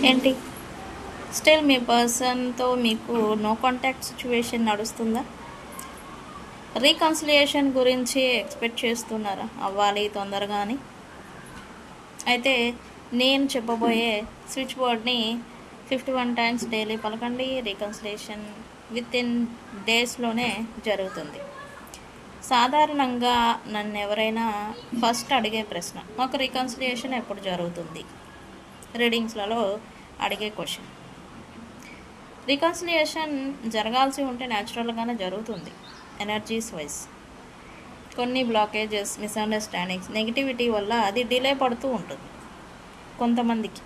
ఏంటి స్టిల్ మీ పర్సన్తో మీకు నో కాంటాక్ట్ సిచ్యువేషన్ నడుస్తుందా? రీకన్సిలియేషన్ గురించి ఎక్స్పెక్ట్ చేస్తున్నారా అవ్వాలి తొందరగా అని? అయితే నేను చెప్పబోయే స్విచ్ బోర్డ్ని 51 టైమ్స్ డైలీ పలకండి. రీకన్సిలియేషన్ విత్ ఇన్ డేస్లోనే జరుగుతుంది. సాధారణంగా నన్ను ఎవరైనా ఫస్ట్ అడిగే ప్రశ్న, మాకు రీకన్సిలియేషన్ ఎప్పుడు జరుగుతుంది? రీడింగ్స్లలో అడిగే క్వశ్చన్. రీకన్సిలియేషన్ జరగాల్సి ఉంటే న్యాచురల్గానే జరుగుతుంది. ఎనర్జీస్ వైజ్ కొన్ని బ్లాకేజెస్, మిస్అండర్స్టాండింగ్స్, నెగిటివిటీ వల్ల అది డిలే పడుతూ ఉంటుంది కొంతమందికి.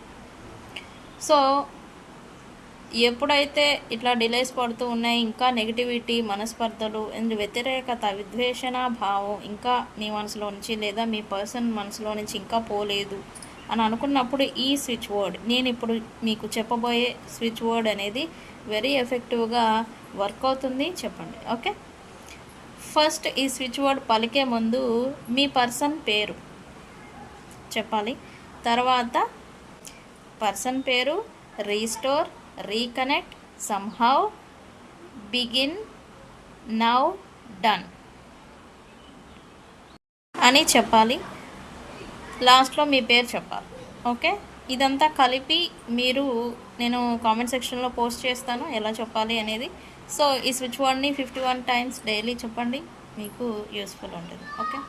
సో ఎప్పుడైతే ఇట్లా డిలేస్ పడుతూ ఉన్నాయి, ఇంకా నెగిటివిటీ, మనస్పర్ధలు, వ్యతిరేకత, విద్వేషణ భావం ఇంకా మీ మనసులో నుంచి లేదా మీ పర్సన్ మనసులో నుంచి ఇంకా పోలేదు అని అనుకున్నప్పుడు ఈ స్విచ్ వర్డ్, నేను ఇప్పుడు మీకు చెప్పబోయే స్విచ్ వర్డ్ అనేది వెరీ ఎఫెక్టివ్గా వర్క్ అవుతుంది. చెప్పండి. ఓకే, ఫస్ట్ ఈ స్విచ్ వర్డ్ పలికే ముందు మీ పర్సన్ పేరు చెప్పాలి. తర్వాత పర్సన్ పేరు, restore, reconnect, somehow, begin, now, done అని చెప్పాలి. లాస్ట్లో మీ పేరు చెప్పాలి. ఓకే, ఇదంతా కలిపి మీరు, నేను కామెంట్ సెక్షన్లో పోస్ట్ చేస్తాను ఎలా చెప్పాలి అనేది. సో ఈ స్విచ్ వర్డ్ని 51 టైమ్స్ డైలీ చెప్పండి, మీకు యూస్ఫుల్ ఉంటుంది. ఓకే.